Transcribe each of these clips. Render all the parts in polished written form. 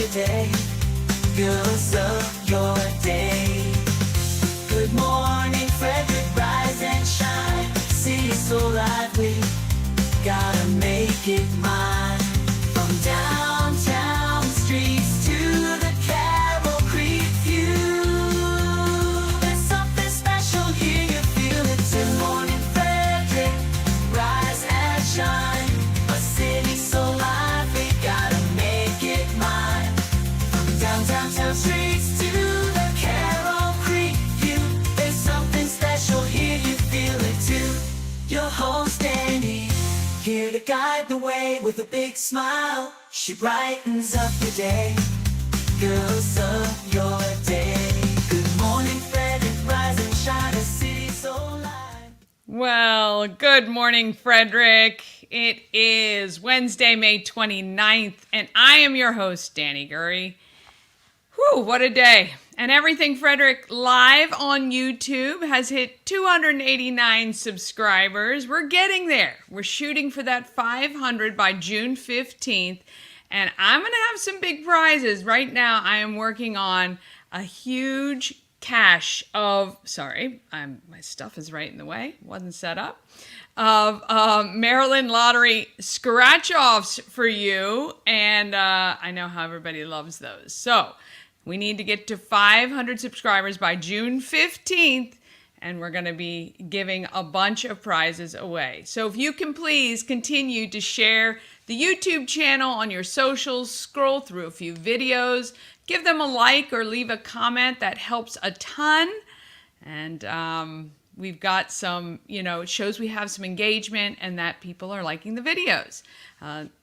your day. Girls of your day. Good morning, Frederick, rise and shine. City so lively, gotta make it mine. From downtown streets to the Carroll Creek view, there's something special here, you feel it. Good morning, Frederick, rise and shine. A city so lively, gotta make it mine. From downtown streets to the Carroll Creek view, there's something special here, you feel it too. Your host Danny, here to guide the way with a big smile. She brightens up your day. Girls of your day. Good morning, Frederick, rise and shine. A city so light. Well, good morning, Frederick. It is Wednesday, May 29th, and I am your host, Danny Gurry. Whew, what a day. And Everything Frederick live on YouTube has hit 289 subscribers. We're getting there. We're shooting for that 500 by June 15th. And I'm going to have some big prizes. Right now, I am working on a huge cache of, my stuff is right in the way, wasn't set up, of Maryland Lottery scratch-offs for you. And I know how everybody loves those. So we need to get to 500 subscribers by June 15th, and we're going to be giving a bunch of prizes away. So if you can please continue to share the YouTube channel on your socials, scroll through a few videos, give them a like or leave a comment. That helps a ton. And we've got some, it shows we have some engagement and that people are liking the videos.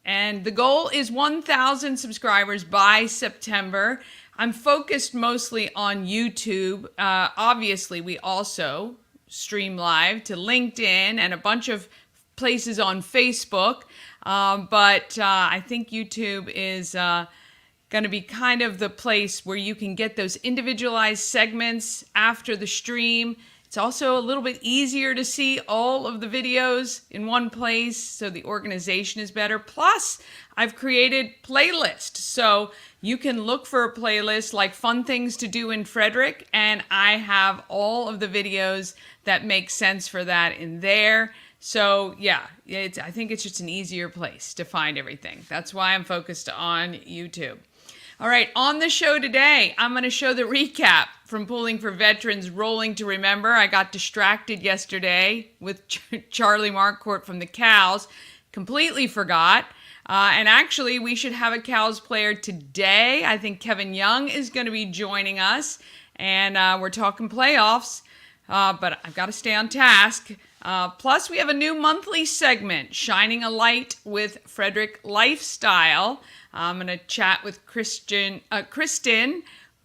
And the goal is 1,000 subscribers by September. I'm focused mostly on YouTube. Obviously, we also stream live to LinkedIn and a bunch of places on Facebook. But I think YouTube is going to be kind of the place where you can get those individualized segments after the stream. It's also a little bit easier to see all of the videos in one place, so the organization is better. Plus, I've created playlists, so you can look for a playlist like Fun Things to Do in Frederick, and I have all of the videos that make sense for that in there. So yeah, I think it's just an easier place to find everything. That's why I'm focused on YouTube. All right, on the show today, I'm going to show the recap from Pooling for Veterans Rolling to Remember. I got distracted yesterday with Charlie Marcourt from the Cows. Completely forgot. And actually, we should have a Cows player today. I think Kevin Young is going to be joining us. And we're talking playoffs. But I've got to stay on task. Plus, we have a new monthly segment, Shining a Light with Frederick Lifestyle. I'm going to chat with Kristen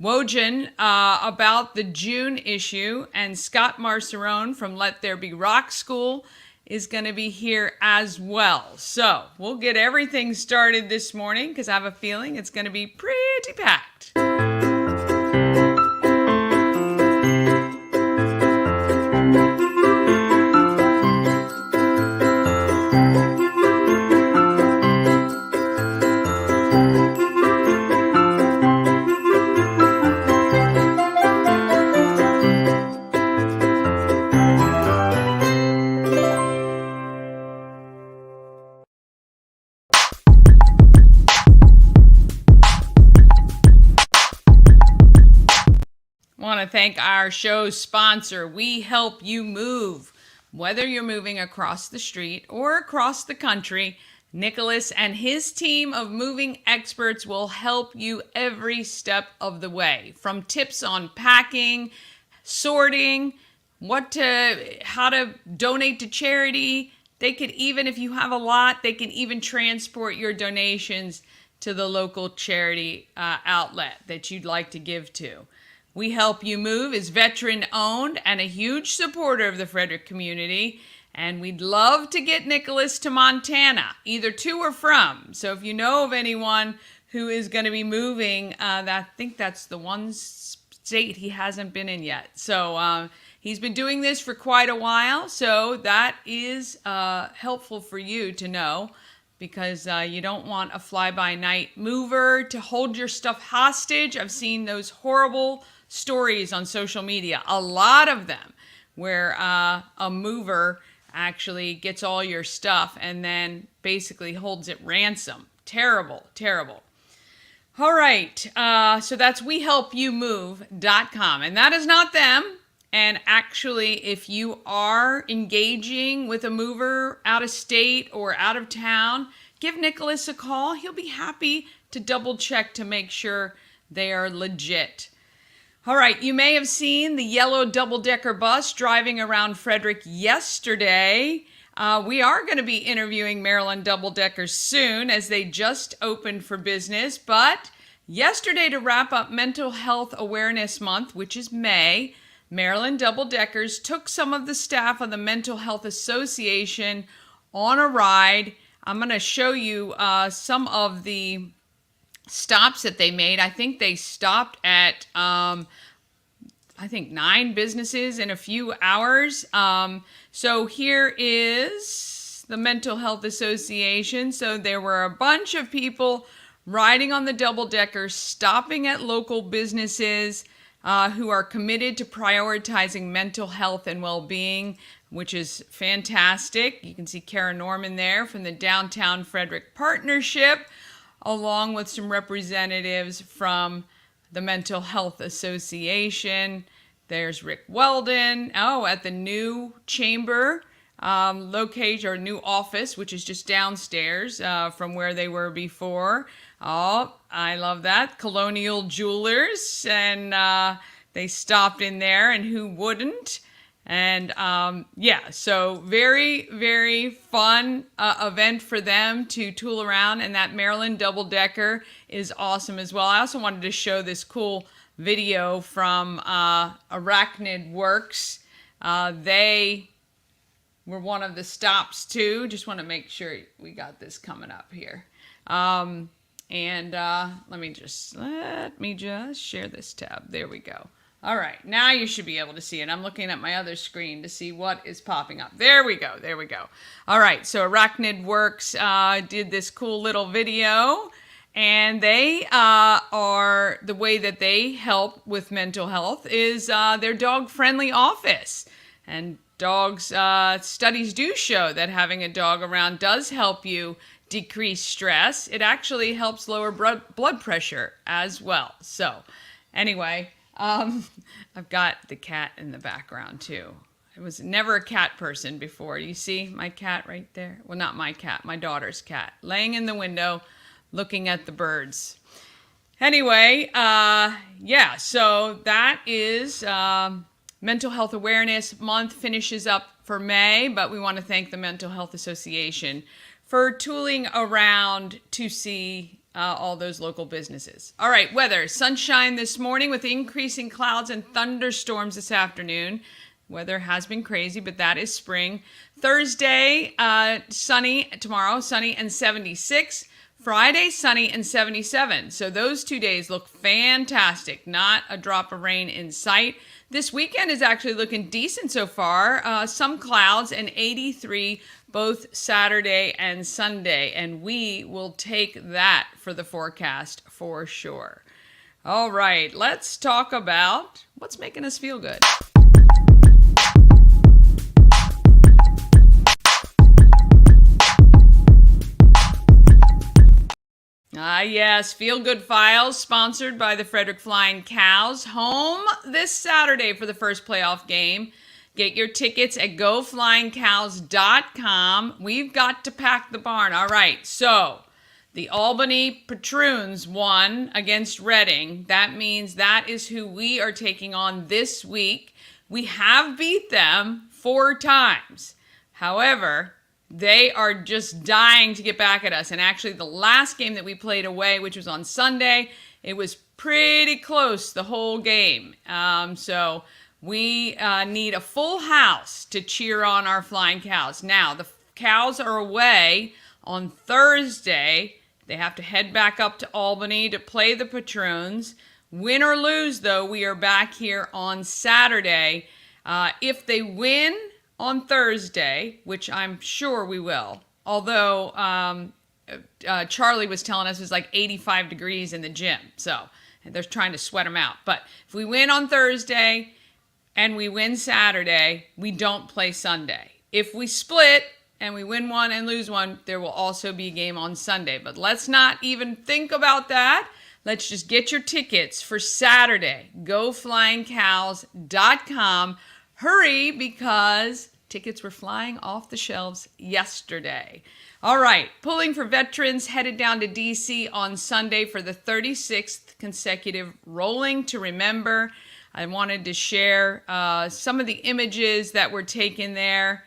Wojan about the June issue, and Scott Marceron from Let There Be Rock School is going to be here as well. So we'll get everything started this morning because I have a feeling it's going to be pretty packed. Want to thank our show's sponsor, We Help You Move. Whether you're moving across the street or across the country, Nicholas and his team of moving experts will help you every step of the way. From tips on packing, sorting, how to donate to charity. They could even, if you have a lot, they can even transport your donations to the local charity outlet that you'd like to give to. We Help You Move is veteran-owned and a huge supporter of the Frederick community, and we'd love to get Nicholas to Montana, either to or from. So if you know of anyone who is going to be moving, I think that's the one state he hasn't been in yet. So he's been doing this for quite a while, so that is helpful for you to know. because you don't want a fly-by-night mover to hold your stuff hostage. I've seen those horrible stories on social media, a lot of them, where a mover actually gets all your stuff and then basically holds it ransom. Terrible, terrible. All right, so that's wehelpyoumove.com, and that is not them. And actually, if you are engaging with a mover out of state or out of town, give Nicholas a call. He'll be happy to double check to make sure they are legit. All right, you may have seen the yellow double-decker bus driving around Frederick yesterday. We are going to be interviewing Maryland double-deckers soon, as they just opened for business. But yesterday, to wrap up Mental Health Awareness Month, which is May, Maryland double-deckers took some of the staff of the Mental Health Association on a ride. I'm going to show you some of the stops that they made. I think they stopped at 9 businesses in a few hours. So here is the Mental Health Association. So there were a bunch of people riding on the double-decker, stopping at local businesses who are committed to prioritizing mental health and well-being, which is fantastic. You can see Kara Norman there from the Downtown Frederick Partnership, along with some representatives from the Mental Health Association. There's Rick Weldon, at the new chamber location, or new office, which is just downstairs from where they were before. Oh, I love that. Colonial Jewelers, and they stopped in there, and who wouldn't? And so very, very fun event for them to tool around, and that Maryland double-decker is awesome as well. I also wanted to show this cool video from Arachnid Works. They were one of the stops too. Just want to make sure we got this coming up here. Let me just share this tab. There we go. All right, now you should be able to see it. I'm looking at my other screen to see what is popping up. There we go. All right, so Arachnid Works did this cool little video, and they are, the way that they help with mental health is their dog-friendly office. And studies do show that having a dog around does help you decrease stress. It actually helps lower blood pressure as well. So anyway, I've got the cat in the background too. I was never a cat person before. You see my cat right there? Well, not my cat, my daughter's cat, laying in the window looking at the birds. Anyway, so that is Mental Health Awareness Month finishes up for May, but we want to thank the Mental Health Association for tooling around to see all those local businesses. All right, weather. Sunshine this morning with increasing clouds and thunderstorms this afternoon. Weather has been crazy, but that is spring. Thursday, sunny. Tomorrow, sunny and 76. Friday, sunny and 77. So those 2 days look fantastic. Not a drop of rain in sight. This weekend is actually looking decent so far. Some clouds and 83 both Saturday and Sunday. And we will take that for the forecast for sure. All right, let's talk about what's making us feel good. Yes, Feel Good Files, sponsored by the Frederick Flying Cows. Home this Saturday for the first playoff game. Get your tickets at goflyingcows.com. We've got to pack the barn. All right, so the Albany Patroons won against Reading. That means that is who we are taking on this week. We have beat them 4 times. However, they are just dying to get back at us. And actually, the last game that we played away, which was on Sunday, it was pretty close the whole game. So we need a full house to cheer on our Flying Cows. Now, the Cows are away on Thursday. They have to head back up to Albany to play the Patroons. Win or lose, though, we are back here on Saturday. If they win on Thursday, which I'm sure we will, although Charlie was telling us it was like 85 degrees in the gym. So they're trying to sweat them out. But if we win on Thursday and we win Saturday, we don't play Sunday. If we split and we win one and lose one, there will also be a game on Sunday. But let's not even think about that. Let's just get your tickets for Saturday. GoFlyingCows.com. Hurry, because tickets were flying off the shelves yesterday. All right, Pulling for Veterans headed down to D.C. on Sunday for the 36th consecutive Rolling to Remember. I wanted to share some of the images that were taken there.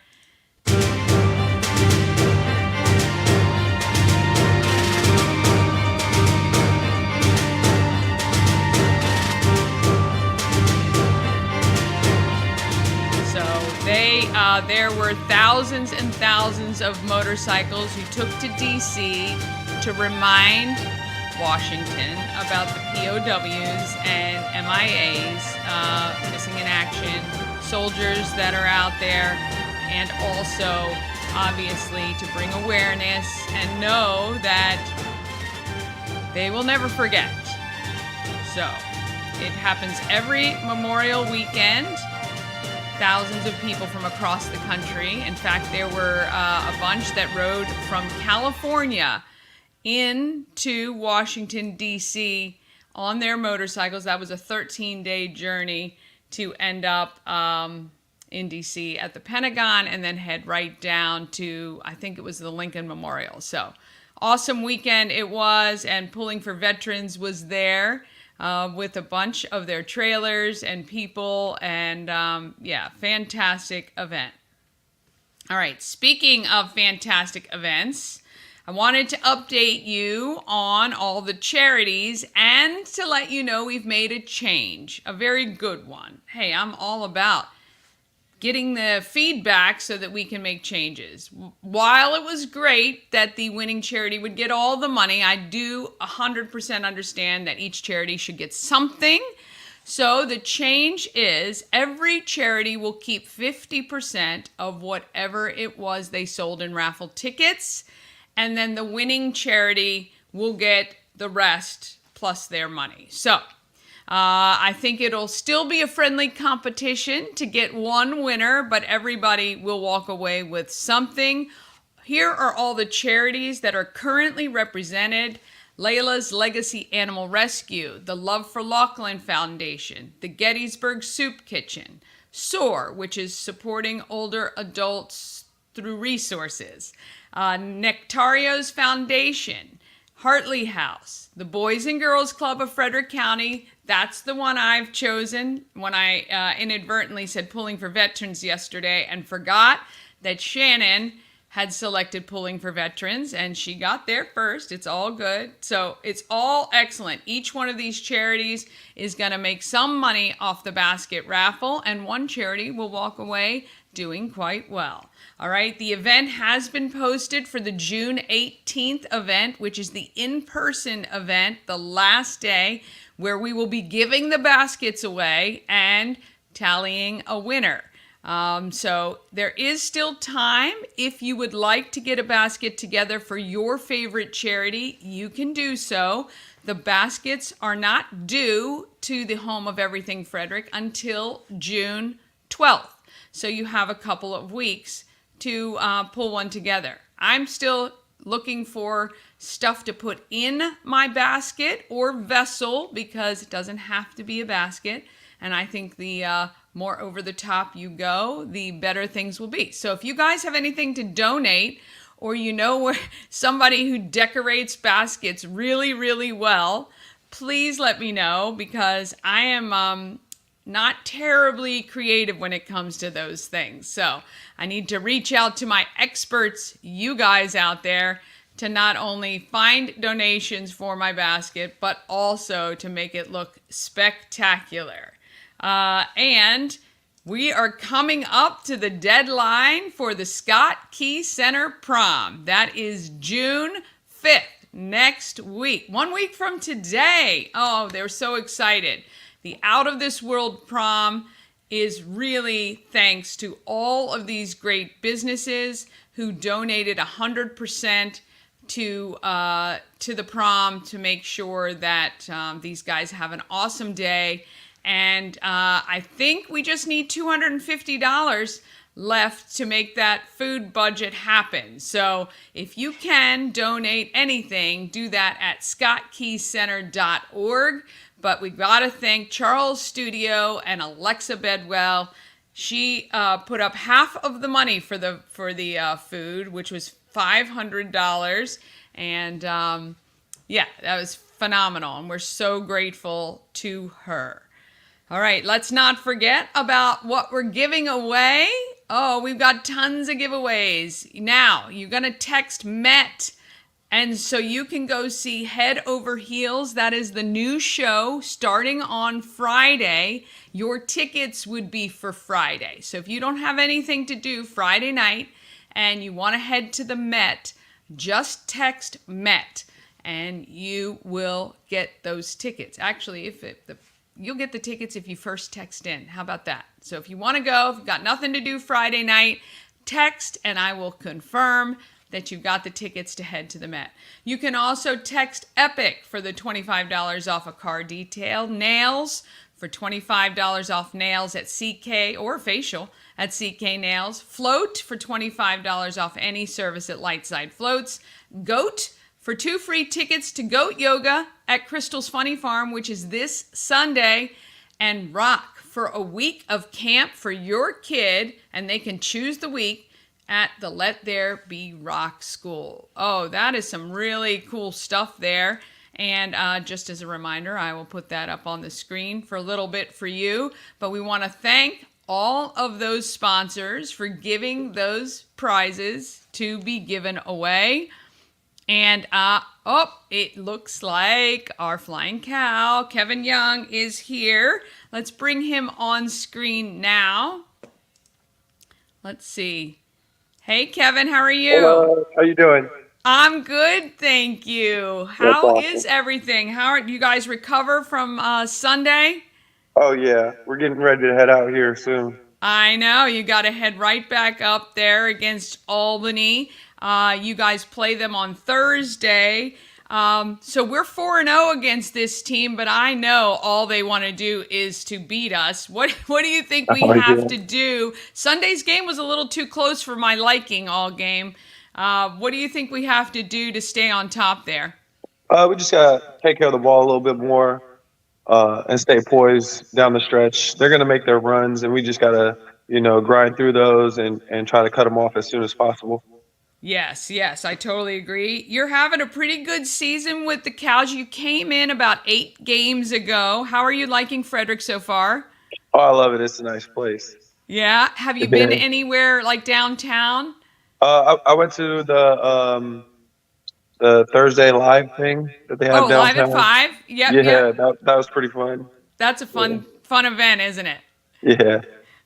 There were thousands and thousands of motorcycles who took to D.C. to remind Washington about the POWs and MIAs, missing in action, soldiers that are out there, and also, obviously, to bring awareness and know that they will never forget. So, it happens every Memorial weekend. Thousands of people from across the country. In fact, there were a bunch that rode from California into Washington, D.C. on their motorcycles. That was a 13-day journey to end up in D.C. at the Pentagon and then head right down to, I think it was the Lincoln Memorial. So, awesome weekend it was, and Pulling for Veterans was there. With a bunch of their trailers and people, and fantastic event. All right, speaking of fantastic events, I wanted to update you on all the charities and to let you know we've made a change, a very good one. Hey, I'm all about getting the feedback so that we can make changes. While it was great that the winning charity would get all the money, I do 100% understand that each charity should get something. So the change is every charity will keep 50% of whatever it was they sold in raffle tickets, and then the winning charity will get the rest plus their money. So I think it'll still be a friendly competition to get one winner, but everybody will walk away with something. Here are all the charities that are currently represented. Layla's Legacy Animal Rescue, the Love for Laughlin Foundation, the Gettysburg Soup Kitchen, SOAR, which is supporting older adults through resources, Nectario's Foundation, Hartley House, the Boys and Girls Club of Frederick County. That's the one I've chosen when I inadvertently said Pulling for Veterans yesterday and forgot that Shannon had selected Pulling for Veterans, and she got there first. It's all good. So it's all excellent. Each one of these charities is going to make some money off the basket raffle, and one charity will walk away doing quite well. All right, the event has been posted for the June 18th event, which is the in-person event, the last day, where we will be giving the baskets away and tallying a winner. So there is still time. If you would like to get a basket together for your favorite charity, you can do so. The baskets are not due to the Home of Everything Frederick until June 12th. So you have a couple of weeks to pull one together. I'm still looking for stuff to put in my basket or vessel, because it doesn't have to be a basket. And I think the more over the top you go, the better things will be. So if you guys have anything to donate, or you know somebody who decorates baskets really, really well, please let me know, because I am not terribly creative when it comes to those things. So I need to reach out to my experts, you guys out there, to not only find donations for my basket, but also to make it look spectacular. And we are coming up to the deadline for the Scott Key Center Prom. That is June 5th, next week. 1 week from today. Oh, they're so excited. The Out of This World Prom is really thanks to all of these great businesses who donated 100% to the prom to make sure that these guys have an awesome day. And I think we just need $250 left to make that food budget happen. So if you can donate anything, do that at scottkeycenter.org. But we got to thank Charles Studio and Alexa Bedwell. She put up half of the money for the food, which was $500. And yeah, that was phenomenal. And we're so grateful to her. All right, let's not forget about what we're giving away. Oh, we've got tons of giveaways. Now, you're going to text MET. And so you can go see Head Over Heels. That is the new show starting on Friday. Your tickets would be for Friday. So if you don't have anything to do Friday night and you want to head to the Met, just text MET and you will get those tickets. Actually, you'll get the tickets if you first text in. How about that? So if you want to go, if you've got nothing to do Friday night, text and I will confirm that you've got the tickets to head to the Met. You can also text EPIC for the $25 off a car detail. Nails for $25 off nails at CK or facial at CK Nails. Float for $25 off any service at Lightside Floats. Goat for 2 free tickets to Goat Yoga at Crystal's Funny Farm, which is this Sunday. And Rock for a week of camp for your kid, and they can choose the week at the Let There Be Rock School. Oh, that is some really cool stuff there. And just as a reminder, I will put that up on the screen for a little bit for you. But we want to thank all of those sponsors for giving those prizes to be given away. And it looks like our flying cow, Kevin Young, is here. Let's bring him on screen now. Let's see. Hey, Kevin, how are you? Hello, how you doing? I'm good, thank you. How is everything? How are you guys recover from Sunday? Oh yeah, we're getting ready to head out here soon. I know, you got to head right back up there against Albany. You guys play them on Thursday. So we're 4-0 against this team, but I know all they want to do is to beat us. What do you think we have to do? Sunday's game was a little too close for my liking all game. What do you think we have to do to stay on top there? We just gotta take care of the ball a little bit more and stay poised down the stretch. They're gonna make their runs, and we just gotta, grind through those and try to cut them off as soon as possible. Yes, I totally agree. You're having a pretty good season with the Cows. You came in about 8 games ago. How are you liking Frederick so far? Oh, I love it. It's a nice place. Yeah. Have you been anywhere like downtown? I went to the Thursday live thing that they have downtown. Live at 5? Yep. Yeah, that was pretty fun. That's a fun event, isn't it? Yeah.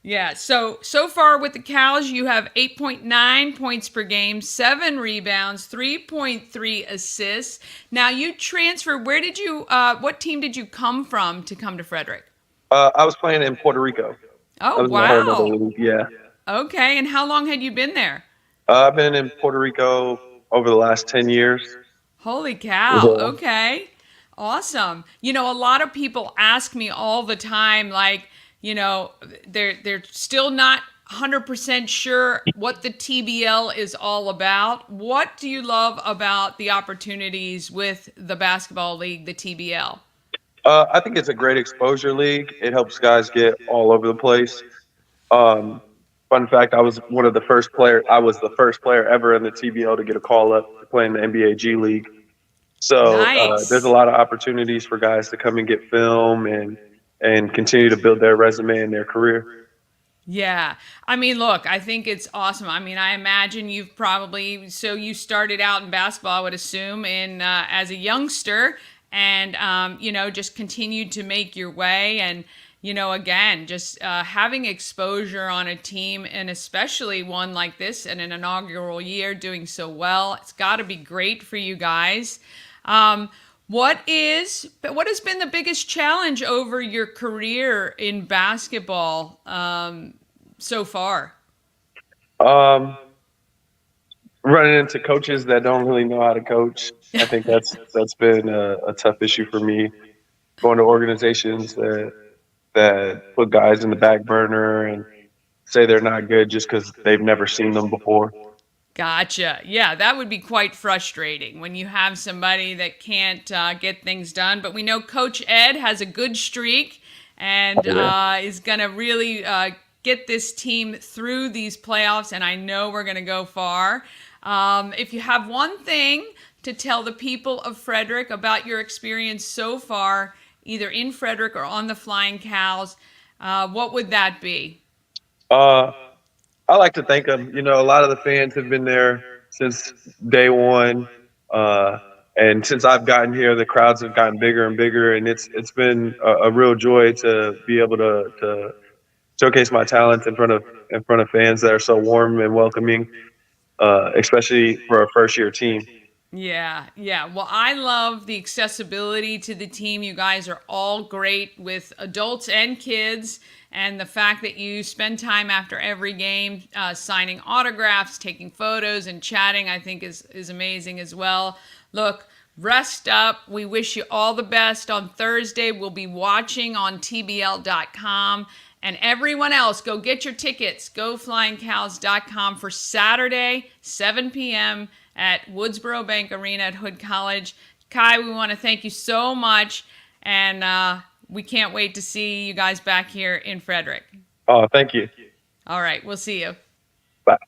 Yeah, so far with the Cows, you have 8.9 points per game, 7 rebounds, 3.3 assists. Now you transferred. What team did you come from to come to Frederick? I was playing in Puerto Rico. Oh, wow. Yeah. Okay, and how long had you been there? I've been in Puerto Rico over the last 10 years. Holy cow. Yeah. Okay, awesome. A lot of people ask me all the time, like, they're still not 100% sure what the TBL is all about. What do you love about the opportunities with the basketball league, the TBL? I think it's a great exposure league. It helps guys get all over the place. Fun fact, I was the first player ever in the TBL to get a call up to play in the NBA G League. So nice. There's a lot of opportunities for guys to come and get film and continue to build their resume and their career. Yeah. I mean, look, I think it's awesome. I mean, I imagine you started out in basketball, I would assume, as a youngster and, just continued to make your way. And, again, just having exposure on a team, and especially one like this in an inaugural year, doing so well, it's got to be great for you guys. What has been the biggest challenge over your career in basketball so far? running into coaches that don't really know how to coach. I think that's been a tough issue for me. Going to organizations that put guys in the back burner and say they're not good just because they've never seen them before. Gotcha. Yeah, that would be quite frustrating when you have somebody that can't get things done. But we know Coach Ed has a good streak and is going to really get this team through these playoffs, and I know we're going to go far. If you have one thing to tell the people of Frederick about your experience so far, either in Frederick or on the Flying Cows, what would that be? I like to thank them. A lot of the fans have been there since day one, and since I've gotten here, the crowds have gotten bigger and bigger, and it's been a real joy to be able to showcase my talents in front of fans that are so warm and welcoming, especially for a first year team. Yeah. Well, I love the accessibility to the team. You guys are all great with adults and kids. And the fact that you spend time after every game signing autographs, taking photos, and chatting, I think is amazing as well. Look, rest up. We wish you all the best on Thursday. We'll be watching on TBL.com. And everyone else, go get your tickets. GoFlyingCows.com for Saturday, 7 p.m. at Woodsboro Bank Arena at Hood College. Kai, we want to thank you so much. And we can't wait to see you guys back here in Frederick. Oh, thank you. All right, we'll see you. Bye.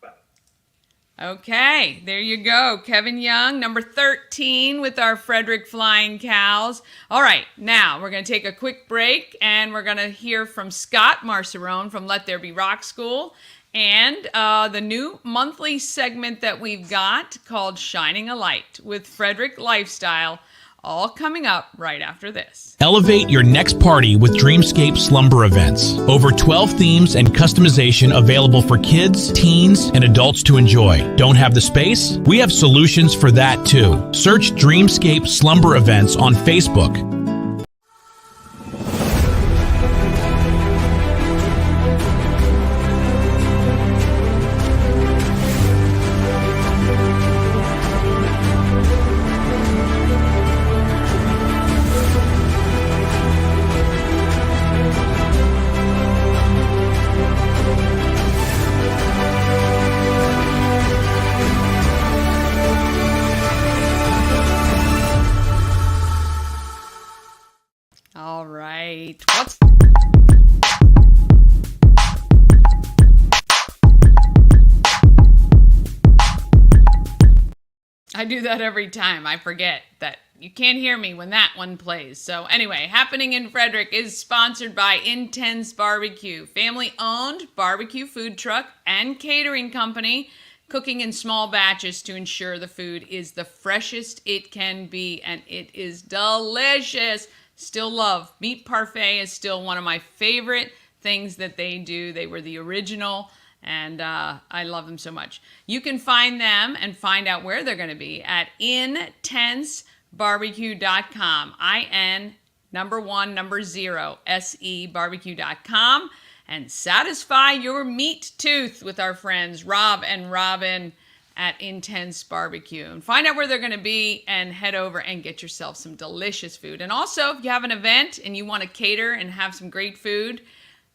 Okay, there you go. Kevin Young, number 13 with our Frederick Flying Cows. All right, now we're going to take a quick break and we're going to hear from Scott Marceron from Let There Be Rock School and the new monthly segment that we've got called Shining a Light with Frederick Lifestyle, all coming up right after this. Elevate your next party with Dreamscape Slumber Events. Over 12 themes and customization available for kids, teens, and adults to enjoy. Don't have the space? We have solutions for that too. Search Dreamscape Slumber Events on Facebook. All right. I do that every time. I forget that you can't hear me when that one plays. So anyway, Happening in Frederick is sponsored by Intense Barbecue, family-owned barbecue food truck and catering company, cooking in small batches to ensure the food is the freshest it can be, and it is delicious. Still love. Meat parfait is still one of my favorite things that they do. They were the original, and I love them so much. You can find them and find out where they're going to be at intensebarbecue.com. SE barbecue.com, and satisfy your meat tooth with our friends Rob and Robin at Intense Barbecue. And find out where they're going to be and head over and get yourself some delicious food. And also, if you have an event and you want to cater and have some great food,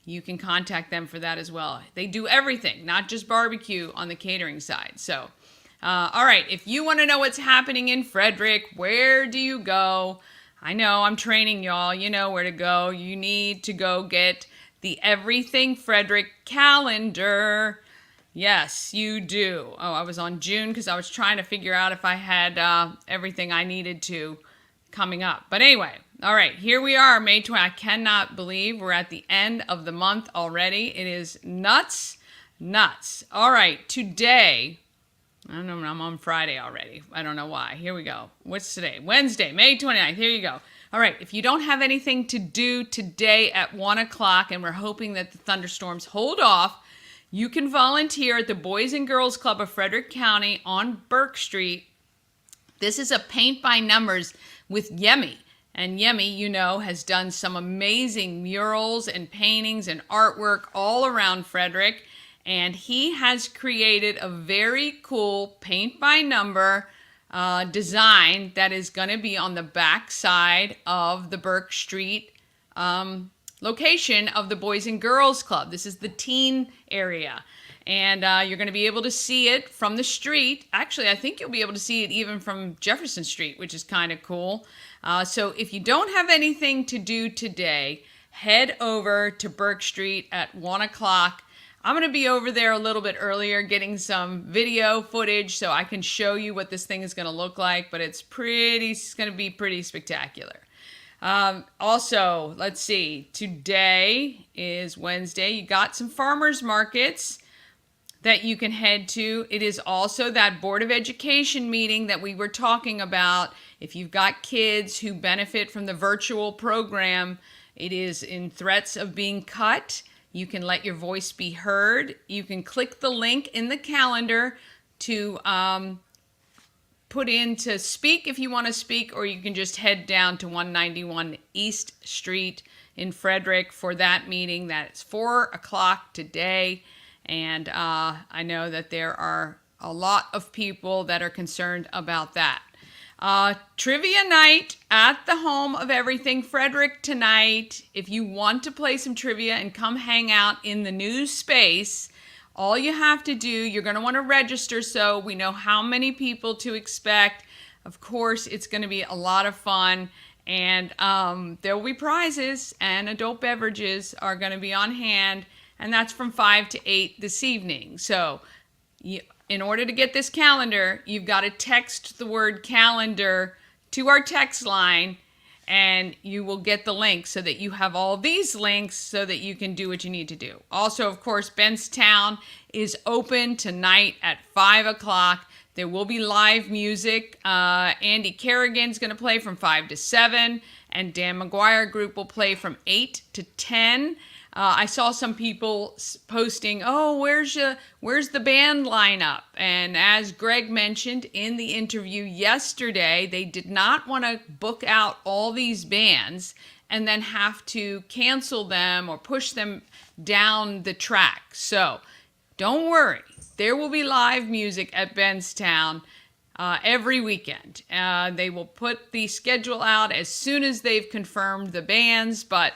you can contact them for that as well. They do everything, not just barbecue on the catering side. So, all right, if you want to know what's happening in Frederick, where do you go? I know, I'm training y'all. You know where to go. You need to go get the Everything Frederick calendar. Yes, you do. Oh, I was on June because I was trying to figure out if I had everything I needed to coming up. But anyway, all right, here we are, May 20th. I cannot believe we're at the end of the month already. It is nuts. All right, today, I don't know, I'm on Friday already. I don't know why. Here we go. What's today? Wednesday, May 29th. Here you go. All right, if you don't have anything to do today at 1 o'clock, and we're hoping that the thunderstorms hold off, you can volunteer at the Boys and Girls Club of Frederick County on Burke Street. This is a paint by numbers with Yemi. And Yemi, you know, has done some amazing murals and paintings and artwork all around Frederick. and he has created a very cool paint by number design that is going to be on the back side of the Burke Street location of the Boys and Girls Club. This is the teen area. And you're going to be able to see it from the street. Actually, I think you'll be able to see it even from Jefferson Street, which is kind of cool. So if you don't have anything to do today, head over to Burke Street at 1 o'clock. I'm going to be over there a little bit earlier getting some video footage so I can show you what this thing is going to look like, but it's going to be pretty spectacular. Also, let's see, today is Wednesday. You got some farmers markets that you can head to. It is also that Board of Education meeting that we were talking about. If you've got kids who benefit from the virtual program, it is in threats of being cut. You can let your voice be heard. You can click the link in the calendar to put in to speak if you want to speak, or you can just head down to 191 East Street in Frederick for that meeting. That's 4 o'clock today. And I know that there are a lot of people that are concerned about that. Trivia night at the home of Everything Frederick tonight. If you want to play some trivia and come hang out in the new space, all you have to do, you're going to want to register so we know how many people to expect. Of course, it's going to be a lot of fun. And there will be prizes, and adult beverages are going to be on hand. And that's from 5 to 8 this evening. So in order to get this calendar, you've got to text the word calendar to our text line, and you will get the link so that you have all these links so that you can do what you need to do. Also, of course, Benstown is open tonight at 5 o'clock. There will be live music. Andy Kerrigan's going to play from 5 to 7, and Dan McGuire Group will play from 8 to 10. I saw some people posting, oh, where's the band lineup? And as Greg mentioned in the interview yesterday, they did not want to book out all these bands and then have to cancel them or push them down the track. So don't worry. There will be live music at Benstown every weekend. They will put the schedule out as soon as they've confirmed the bands, but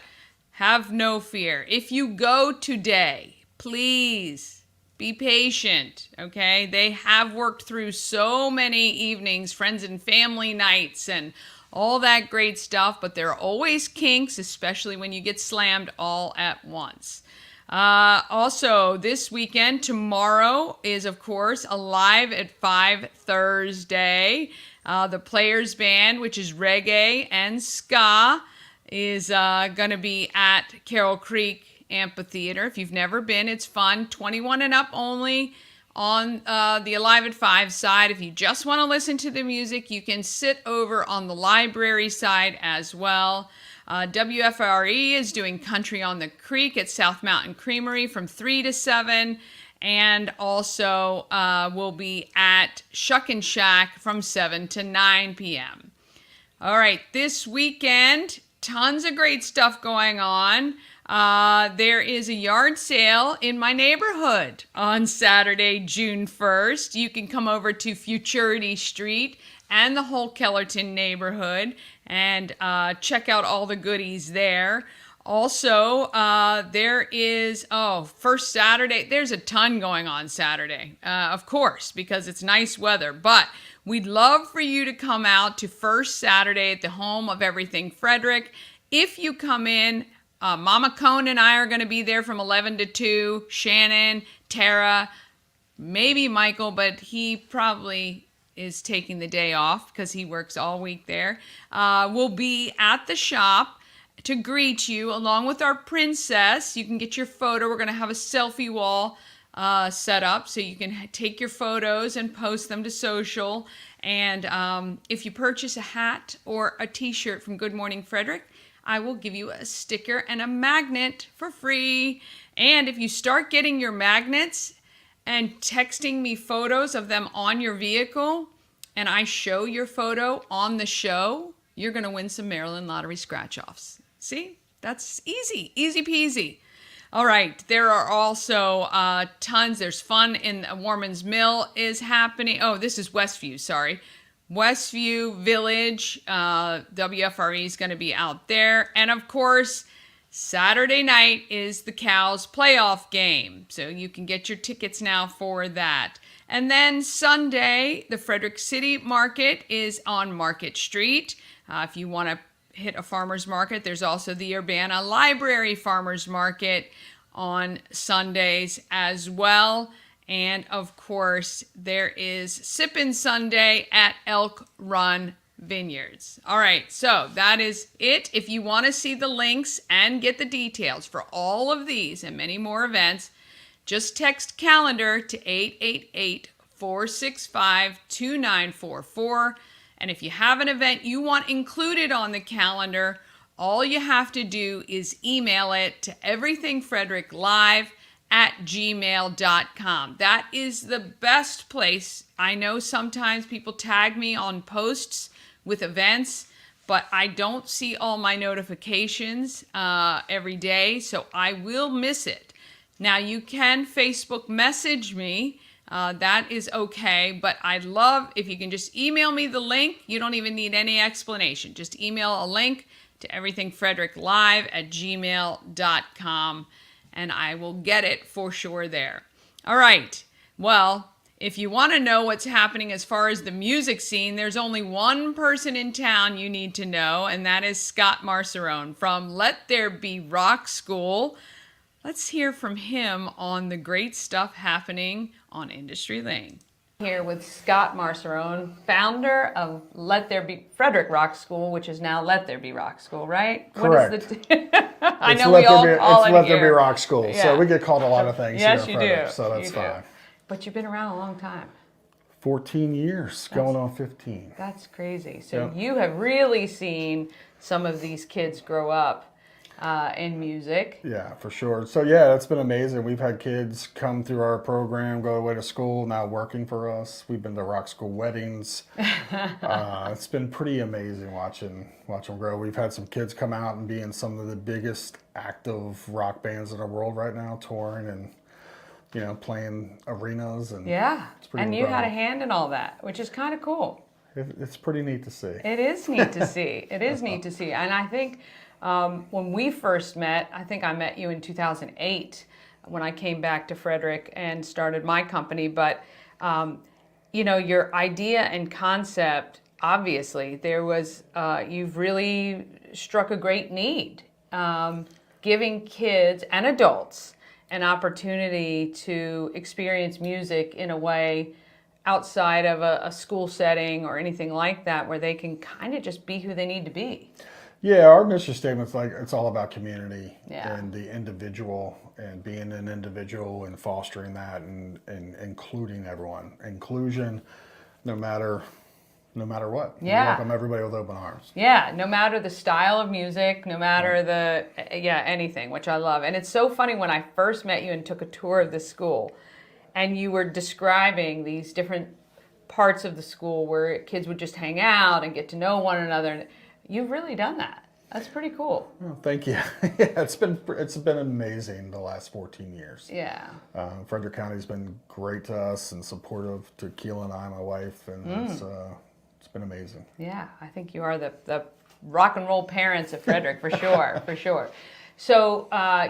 have no fear. If you go today, please be patient, okay? They have worked through so many evenings, friends and family nights, and all that great stuff, but there are always kinks, especially when you get slammed all at once. Also, this weekend, tomorrow is, of course, Alive at 5 Thursday. The Players Band, which is reggae and ska, is going to be at Carroll Creek Amphitheater. If you've never been, it's fun. 21 and up only on the Alive at 5 side. If you just want to listen to the music, you can sit over on the library side as well. WFRE is doing Country on the Creek at South Mountain Creamery from 3 to 7. And also will be at Shuck and Shack from 7 to 9 p.m. All right, this weekend, tons of great stuff going on. There is a yard sale in my neighborhood on Saturday, June 1st. You can come over to Futurity Street and the whole Kellerton neighborhood and check out all the goodies there. Also, there is, first Saturday, there's a ton going on Saturday, of course, because it's nice weather. But we'd love for you to come out to First Saturday at the home of Everything Frederick. If you come in, Mama Cone and I are going to be there from 11 to 2. Shannon, Tara, maybe Michael, but he probably is taking the day off because he works all week there. We'll be at the shop to greet you along with our princess. You can get your photo. We're going to have a selfie wall set up so you can take your photos and post them to social. And if you purchase a hat or a t-shirt from Good Morning Frederick, I will give you a sticker and a magnet for free. And if you start getting your magnets and texting me photos of them on your vehicle, and I show your photo on the show, you're going to win some Maryland Lottery scratch-offs. See? That's easy. Easy peasy. All right. There are also tons. There's fun in Warman's Mill is happening. Oh, this is Westview. Sorry. Westview Village. WFRE is going to be out there. And of course, Saturday night is the Cows playoff game. So you can get your tickets now for that. And then Sunday, the Frederick City Market is on Market Street. If you want to hit a farmer's market, there's also the Urbana Library Farmer's Market on Sundays as well. And of course, there is Sippin' Sunday at Elk Run Vineyards. All right, so that is it. If you want to see the links and get the details for all of these and many more events, just text calendar to 888-465-2944. And if you have an event you want included on the calendar, all you have to do is email it to everythingfredericklive@gmail.com. That is the best place. I know sometimes people tag me on posts with events, but I don't see all my notifications every day, so I will miss it. Now, you can Facebook message me. That is okay, but I'd love if you can just email me the link. You don't even need any explanation. Just email a link to everythingfredericklive@gmail.com, and I will get it for sure there. All right. Well, if you want to know what's happening as far as the music scene, there's only one person in town you need to know, and that is Scott Marceron from Let There Be Rock School. Let's hear from him on the great stuff happening on Industry Lane. Here with Scott Marceron, founder of Let There Be Frederick Rock School, which is now Let There Be Rock School, right? Correct. What is the I know we all call it Let There Be here. Rock School. Yeah. So we get called a lot of things Yes, here you at Frederick, do. so that's You do. fine. But you've been around a long time. 14 years, going on 15. That's crazy. So Yep. you have really seen some of these kids grow up in music. Yeah, for sure. So yeah, it's been amazing. We've had kids come through our program, go away to school, now working for us. We've been to rock school weddings. It's been pretty amazing watching them grow. We've had some kids come out and be in some of the biggest active rock bands in the world right now, touring and playing arenas. And Yeah. it's pretty And you had a incredible. hand in all that, which is kind of cool. It's pretty neat to see. It is neat to see. It is neat to see. And I think when we first met, I think I met you in 2008 when I came back to Frederick and started my company. But, your idea and concept, obviously, you've really struck a great need, giving kids and adults an opportunity to experience music in a way outside of a school setting or anything like that, where they can kind of just be who they need to be. Yeah, our mission statement's like it's all about community Yeah. and the individual and being an individual and fostering that and including everyone. Inclusion, no matter what. We Yeah. welcome everybody with open arms. Yeah, no matter the style of music, no matter anything, which I love. And it's so funny when I first met you and took a tour of the school, and you were describing these different parts of the school where kids would just hang out and get to know one another. You've really done that. That's pretty cool. Oh, thank you. Yeah, it's been amazing the last 14 years. Yeah. Frederick County's been great to us and supportive to Keela and I, my wife, and it's been amazing. Yeah, I think you are the rock and roll parents of Frederick, for sure, for sure. So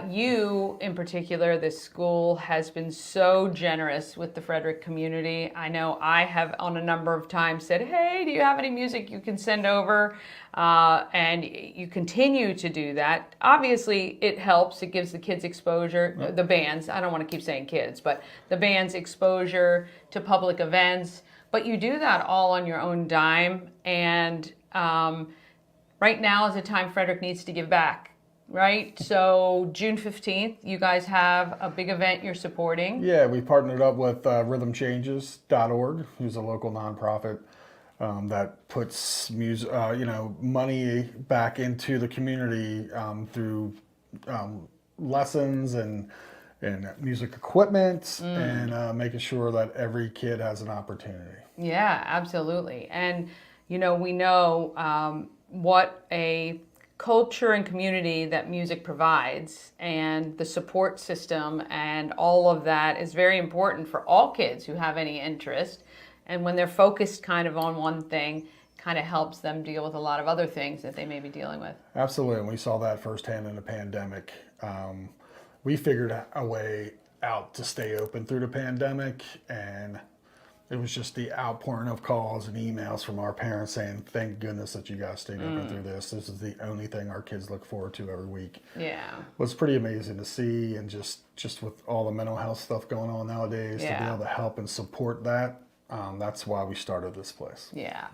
you, in particular, this school has been so generous with the Frederick community. I know I have on a number of times said, hey, do you have any music you can send over? And you continue to do that. Obviously, it helps. It gives the kids exposure, the bands. I don't want to keep saying kids, but the bands exposure to public events. But you do that all on your own dime. And right now is a time Frederick needs to give back. Right? So June 15th, you guys have a big event you're supporting. Yeah, we partnered up with rhythmchanges.org, who's a local nonprofit that puts music, money back into the community through lessons and music equipment and making sure that every kid has an opportunity. Yeah, absolutely. And, we know what a culture and community that music provides, and the support system and all of that is very important for all kids who have any interest. And when they're focused kind of on one thing, kind of helps them deal with a lot of other things that they may be dealing with. Absolutely, and we saw that firsthand in the pandemic. We figured a way out to stay open through the pandemic, and it was just the outpouring of calls and emails from our parents saying, thank goodness that you guys stayed open through this. This is the only thing our kids look forward to every week. Yeah. It was pretty amazing to see, and just with all the mental health stuff going on nowadays, to be able to help and support that. That's why we started this place. Yeah,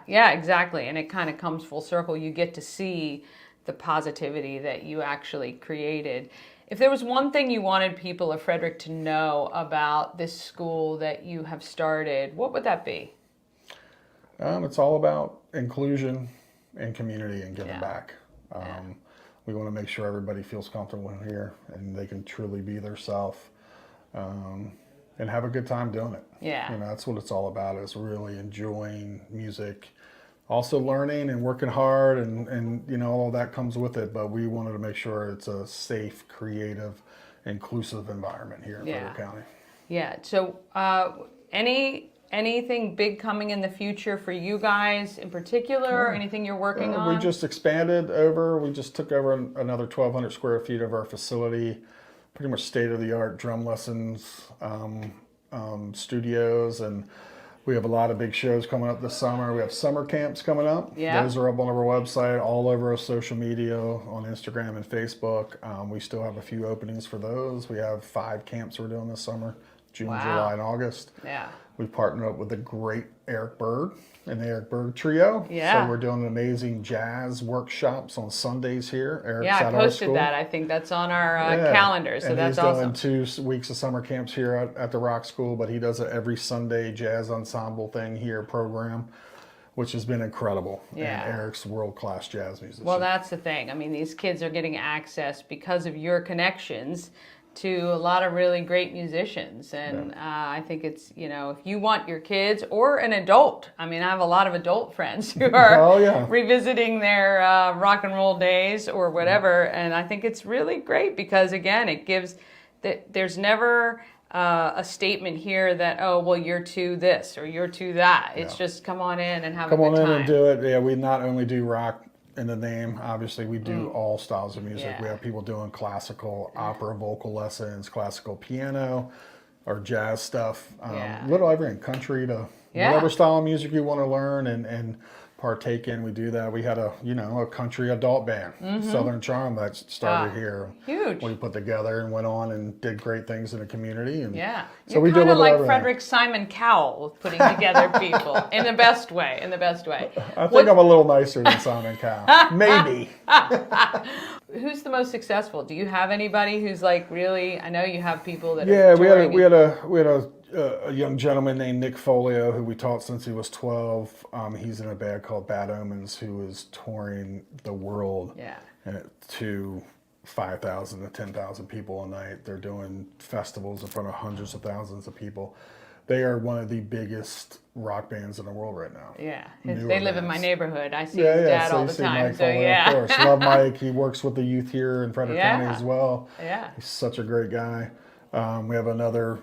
exactly. And it kind of comes full circle. You get to see the positivity that you actually created. If there was one thing you wanted people of Frederick to know about this school that you have started, what would that be? It's all about inclusion and community and giving back. We want to make sure everybody feels comfortable in here and they can truly be their self. And have a good time doing it. Yeah. You know, that's what it's all about, is really enjoying music, also learning and working hard, and you know, all that comes with it. But we wanted to make sure it's a safe, creative, inclusive environment here in Frederick County. Yeah. So anything big coming in the future for you guys in particular? Anything you're working on? We just expanded over. We just took over another 1,200 square feet of our facility. Pretty much state-of-the-art drum lessons, studios, and we have a lot of big shows coming up this summer. We have summer camps coming up. Yeah. Those are up on our website, all over our social media, on Instagram and Facebook. We still have a few openings for those. We have 5 camps we're doing this summer, June, July, and August. Yeah. We partnered up with the great Eric Bird and the Eric Bird Trio. Yeah. So we're doing amazing jazz workshops on Sundays here. Eric's I at our posted school. that. I think that's on our calendar, so and that's he's awesome. doing 2 weeks of summer camps here at the Rock School, but he does it every Sunday jazz ensemble thing here program, which has been incredible. Yeah. And Eric's world-class jazz musician. Well, that's the thing. I mean, these kids are getting access because of your connections to a lot of really great musicians. And I think it's, you know, if you want your kids or an adult, I mean, I have a lot of adult friends who are revisiting their rock and roll days or whatever. And I think it's really great because, again, it gives, there's never a statement here that, oh, well, you're to this or you're to that. It's just come on in and have a good time. Come on in and do it. Yeah, we not only do rock in the name, obviously we do all styles of music. We have people doing classical opera vocal lessons, classical piano, or jazz stuff, little everything, country to whatever style of music you want to learn and partake in. We do that. We had a country adult band, Southern Charm, that started here. Huge. We put together and went on and did great things in the community. And so you're we do kind of like everything. Frederick Simon Cowell with putting together people in the best way. I think I'm a little nicer than Simon Cowell. Maybe. Who's the most successful? Do you have anybody who's like really? I know you have people that. We had a young gentleman named Nick Folio who we taught since he was 12. He's in a band called Bad Omens, who is touring the world to 5,000 to 10,000 people a night. They're doing festivals in front of hundreds of thousands of people. They are one of the biggest rock bands in the world right now. Yeah, Newer they live bands. in my neighborhood. I see his dad so all you the see time. Mike So Foley, of course. Love Mike. He works with the youth here in Frederick County as well. Yeah. He's such a great guy. We have another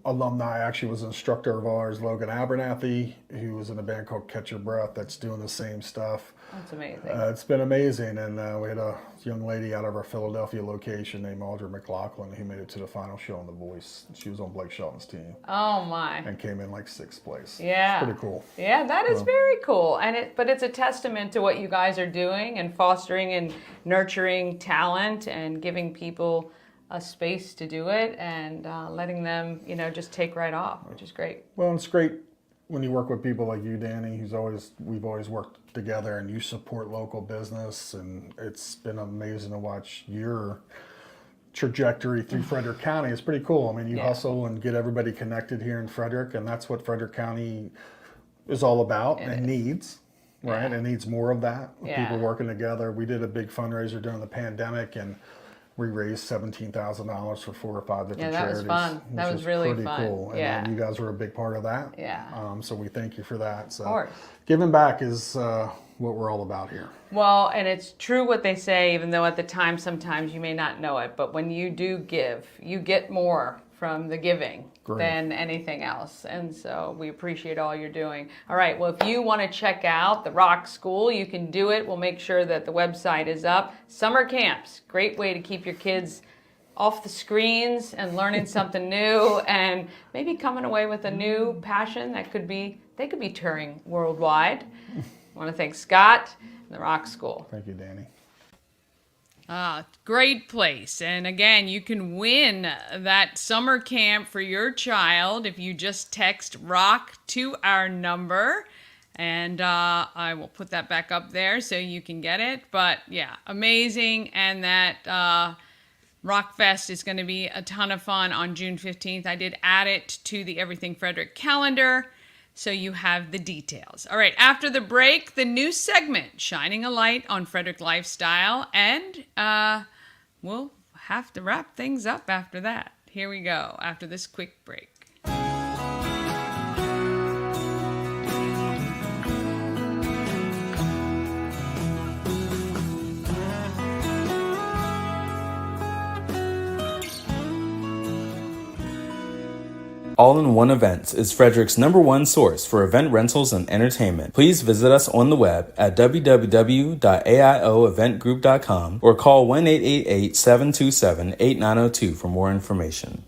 alumni, actually was an instructor of ours, Logan Abernathy, who was in a band called Catch Your Breath that's doing the same stuff. That's amazing. It's been amazing. And we had a young lady out of our Philadelphia location named Audra McLaughlin who made it to the final show on The Voice. She was on Blake Shelton's team. Oh my. And came in like 6th place. Yeah. It's pretty cool. Yeah, that is very cool. But it's a testament to what you guys are doing and fostering and nurturing talent and giving people a space to do it and letting them, just take right off, which is great. Well, it's great when you work with people like you, Danny, we've always worked together, and you support local business, and it's been amazing to watch your trajectory through Frederick County. It's pretty cool. I mean, you hustle and get everybody connected here in Frederick, and that's what Frederick County is all about and needs. Right? It needs more of that. People working together. We did a big fundraiser during the pandemic, and We raised $17,000 for 4 or 5 different Yeah, that was charities. fun. That which was really pretty fun. cool. And Yeah. you guys were a big part of that. Yeah. So we thank you for that. So Of course. giving back is what we're all about here. Well, and it's true what they say, even though at the time sometimes you may not know it, but when you do give, you get more from the giving than anything else. And so we appreciate all you're doing. All right, well, if you want to check out the Rock School, you can do it. We'll make sure that the website is up. Summer camps, great way to keep your kids off the screens and learning something new, and maybe coming away with a new passion that they could be touring worldwide. I want to thank Scott and the Rock School. Thank you, Danny. Great place. And again, you can win that summer camp for your child if you just text ROCK to our number. And I will put that back up there so you can get it. But yeah, amazing. And that Rock Fest is going to be a ton of fun on June 15th. I did add it to the Everything Frederick calendar, so you have the details. All right, after the break, the new segment, Shining a Light on Frederick Lifestyle, and we'll have to wrap things up after that. Here we go, after this quick break. All-in-One Events is Frederick's #1 source for event rentals and entertainment. Please visit us on the web at www.aioeventgroup.com or call 1-888-727-8902 for more information.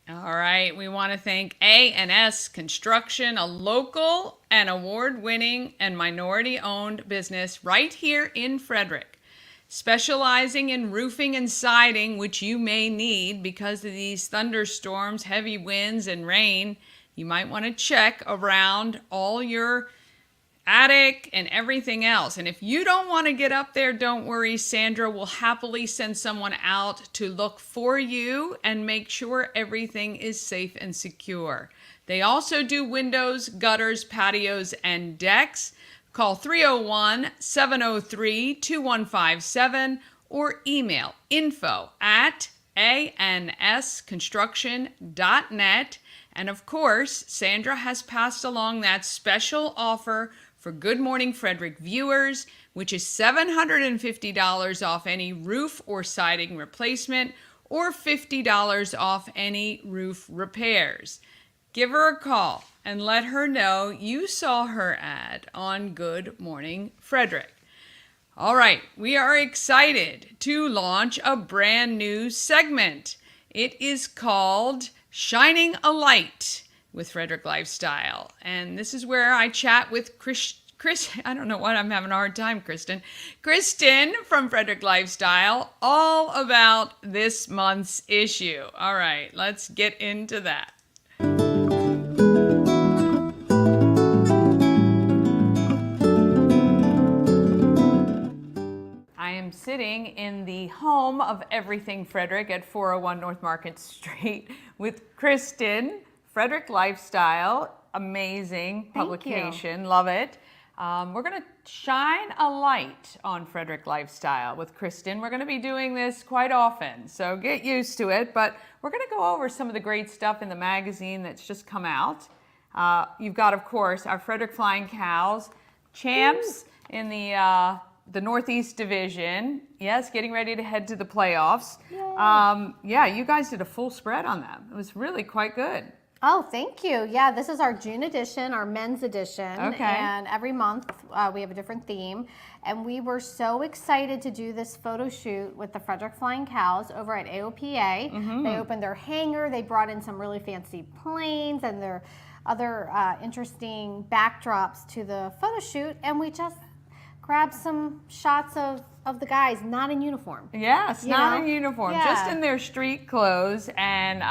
All right, we want to thank A&S Construction, a local and award-winning and minority-owned business right here in Frederick, specializing in roofing and siding, which you may need because of these thunderstorms, heavy winds, and rain. You might want to check around all your attic and everything else. And if you don't want to get up there, don't worry. Sandra will happily send someone out to look for you and make sure everything is safe and secure. They also do windows, gutters, patios, and decks. Call 301-703-2157 or email info@ansconstruction.net. And of course, Sandra has passed along that special offer for Good Morning Frederick viewers, which is $750 off any roof or siding replacement or $50 off any roof repairs. Give her a call and let her know you saw her ad on Good Morning Frederick. All right, we are excited to launch a brand new segment. It is called Shining a Light with Frederick Lifestyle. And this is where I chat with Chris, I don't know what, I'm having a hard time, Kristen from Frederick Lifestyle, all about this month's issue. All right, let's get into that. I am sitting in the home of Everything Frederick at 401 North Market Street with Kristen, Frederick Lifestyle, amazing publication, love it. We're going to shine a light on Frederick Lifestyle with Kristen. We're going to be doing this quite often, so get used to it. But we're going to go over some of the great stuff in the magazine that's just come out. You've got, of course, our Frederick Flying Cows, champs in the Northeast Division. Yes, getting ready to head to the playoffs. Yeah, you guys did a full spread on them. It was really quite good. Oh, thank you. Yeah, this is our June edition, our men's edition. Okay. And every month we have a different theme. And we were so excited to do this photo shoot with the Frederick Flying Cows over at AOPA. Mm-hmm. They opened their hangar. They brought in some really fancy planes and their other interesting backdrops to the photo shoot. And we just grabbed some shots of the guys not in uniform. Yes, not in uniform, Yeah. just in their street clothes, and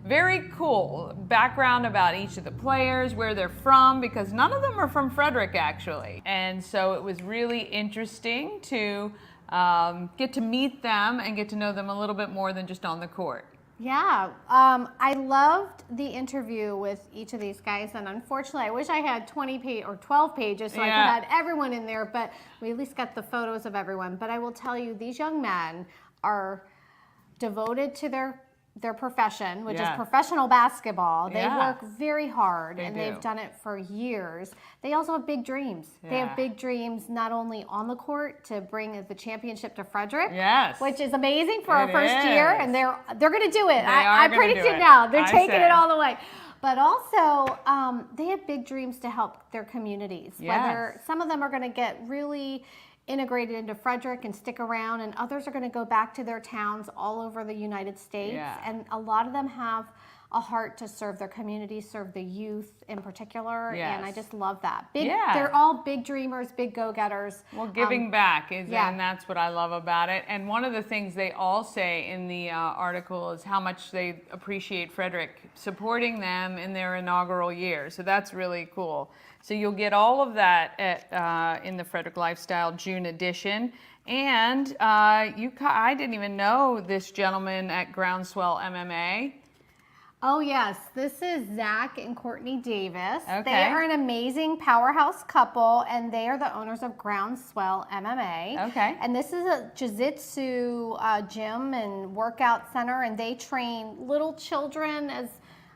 very cool background about each of the players, where they're from, because none of them are from Frederick actually. And so it was really interesting to get to meet them and get to know them a little bit more than just on the court. Yeah, I loved the interview with each of these guys, and unfortunately, I wish I had 20 or 12 pages so I could Yeah. add everyone in there, but we at least got the photos of everyone. But I will tell you, these young men are devoted to their profession, which is Yes. professional basketball. They Yeah. work very hard, and do. they've done it for years. They also have big dreams. They Yeah. have big dreams not only on the court to bring the championship to Frederick, Yes. which is amazing for our It first year, is. and they're going to do it. They are I gonna predict do it it. now. They're I taking say. it all the way. But also, they have big dreams to help their communities. Yes. Whether some of them are going to get really integrated into Frederick and stick around, and others are going to go back to their towns all over the United States. Yeah. And a lot of them have a heart to serve their community, serve the youth in particular, and I Yes. just love that. Big, Yeah. They're all big dreamers, big go-getters. Well, giving back is, yeah. and that's what I love about it. And one of the things they all say in the article is how much they appreciate Frederick supporting them in their inaugural year. So that's really cool. So you'll get all of that at, in the Frederick Lifestyle June edition. And I didn't even know this gentleman at Groundswell MMA. Oh yes, this is Zach and Courtney Davis. Okay. They are an amazing powerhouse couple, and they are the owners of Groundswell MMA. Okay. And this is a jiu-jitsu gym and workout center, and they train little children as,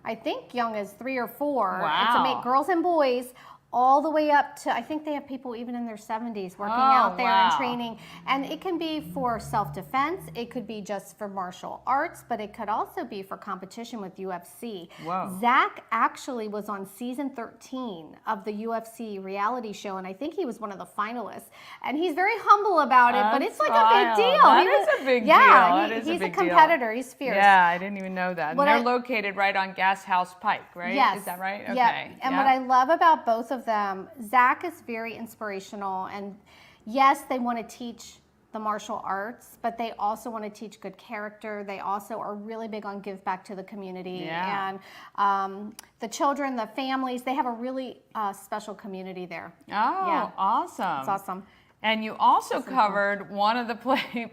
I think, young as 3 or 4. Wow. And to make girls and boys all the way up to, I think they have people even in their 70s working out there and wow. training. And it can be for self-defense, it could be just for martial arts, but it could also be for competition with UFC. Whoa. Zach actually was on season 13 of the UFC reality show, and I think he was one of the finalists. And he's very humble about it, but it's like a big That's deal. wild. He That is was- a big yeah, deal. That is a he's big a deal. competitor. He's fierce. Yeah, I didn't even know that. And What they're I- located right on Gas House Pike, right? Yes. Is that right? Okay. Yep. And what I love about both of them, Zach is very inspirational, and yes, they want to teach the martial arts, but they also want to teach good character. They also are really big on give back to the community. Yeah. And the children, the families, they have a really special community there. Oh, Yeah. awesome. It's awesome. And you also covered one of the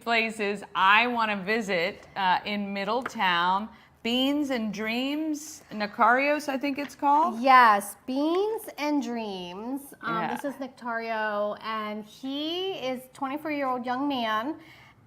places I want to visit in Middletown, Beans and Dreams, Nicarios, I think it's called. Yes, Beans and Dreams. Yeah. This is Nictario, and he is a 24-year-old young man,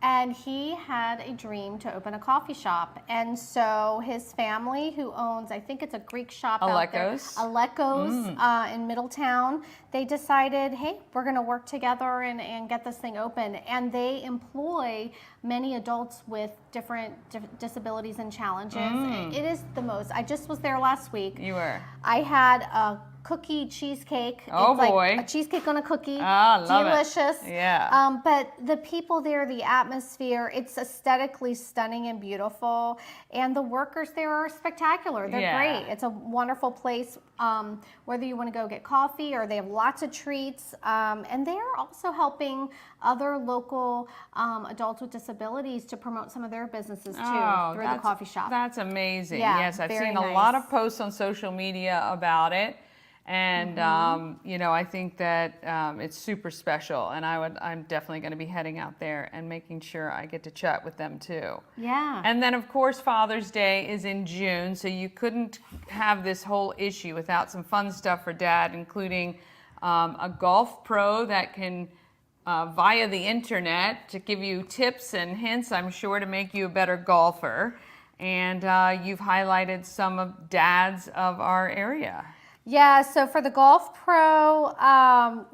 and he had a dream to open a coffee shop. And so his family, who owns, I think it's a Greek shop out there, Alekos. Alekos in Middletown, they decided, hey, we're going to work together and get this thing open. And they employ many adults with different disabilities and challenges. It is the most. I just was there last week. You were. I had a cookie cheesecake. Oh, it's boy. like a cheesecake on a cookie. Ah, love it. Delicious. Yeah. But the people there, the atmosphere, it's aesthetically stunning and beautiful. And the workers there are spectacular. They're Yeah. great. It's a wonderful place, whether you want to go get coffee or they have lots of treats. And they are also helping other local adults with disabilities to promote some of their businesses too through the coffee shop. That's amazing. Yeah, Yes, I've very seen a lot nice. of posts on social media about it. And, you know, I think that it's super special. And I'm definitely going to be heading out there and making sure I get to chat with them too. Yeah. And then, of course, Father's Day is in June. So you couldn't have this whole issue without some fun stuff for Dad, including a golf pro that can, via the internet, to give you tips and hints, I'm sure, to make you a better golfer. And you've highlighted some of dads of our area. Yeah, so for the golf pro,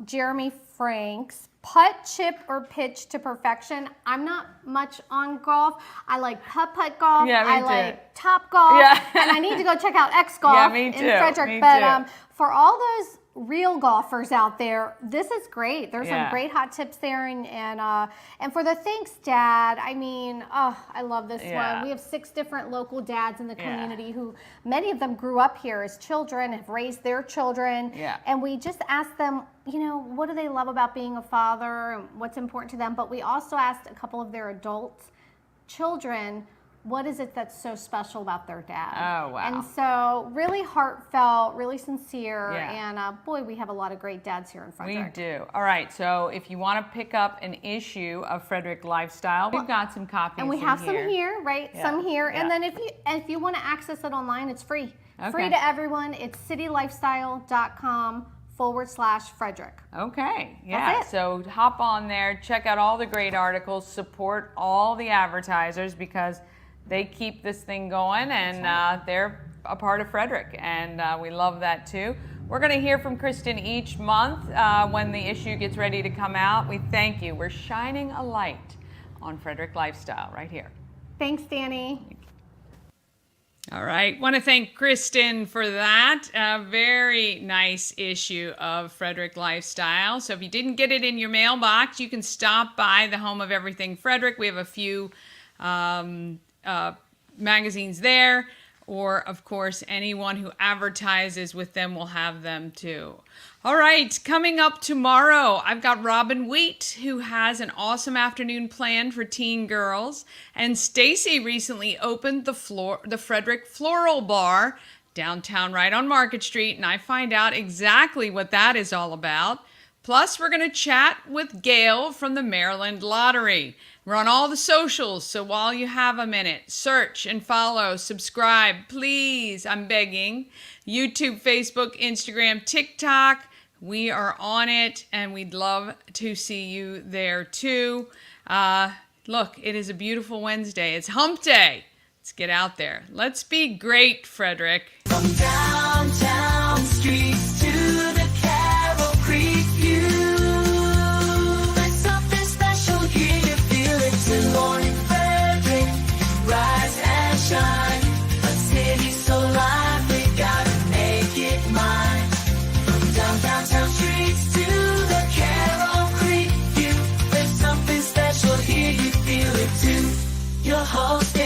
Jeremy Franks, putt, chip, or pitch to perfection. I'm not much on golf. I like putt golf. Yeah, me I too. like top golf. Yeah. And I need to go check out X golf Yeah, me in too, Frederick. me But too. for all those real golfers out there, this is great. There's Yeah. some great hot tips there, and for the thanks, Dad. I mean, oh, I love this Yeah. one. We have 6 different local dads in the Yeah. community who many of them grew up here as children, have raised their children, Yeah. and we just asked them, you know, what do they love about being a father and what's important to them. But we also asked a couple of their adult children, what is it that's so special about their dad? Oh, wow. And so really heartfelt, really sincere, Yeah. and boy, we have a lot of great dads here in Frederick. We do. All right, so if you want to pick up an issue of Frederick Lifestyle, we've got some copies And we in have here. some here, right? Yeah, Some here. yeah. And then if you want to access it online, it's free. Okay. Free to everyone. It's citylifestyle.com/Frederick. Okay, yeah. That's it. So hop on there, check out all the great articles, support all the advertisers because they keep this thing going, and they're a part of Frederick, and we love that too. We're going to hear from Kristen each month when the issue gets ready to come out. We thank you. We're shining a light on Frederick Lifestyle right here. Thanks, Danny. All right. Want to thank Kristen for that. A very nice issue of Frederick Lifestyle. So if you didn't get it in your mailbox, you can stop by the home of Everything Frederick. We have a few magazines there. Or, of course, anyone who advertises with them will have them too. All right, coming up tomorrow, I've got Robin Wheat, who has an awesome afternoon planned for teen girls. And Stacy recently opened the Frederick Floral Bar downtown right on Market Street, and I find out exactly what that is all about. Plus, we're going to chat with Gail from the Maryland Lottery. We're on all the socials, so while you have a minute, search and follow, subscribe, please, I'm begging. YouTube, Facebook, Instagram, TikTok, we are on it, and we'd love to see you there too. Look, it is a beautiful Wednesday. It's hump day. Let's get out there. Let's be great, Frederick. From downtown streets to the Carroll Creek view. There's something special here, you feel it. Good morning, Frederick. Rise and shine. A city so lively, gotta make it mine. From downtown streets to the Carroll Creek view. There's something special here, you feel it too. Your host,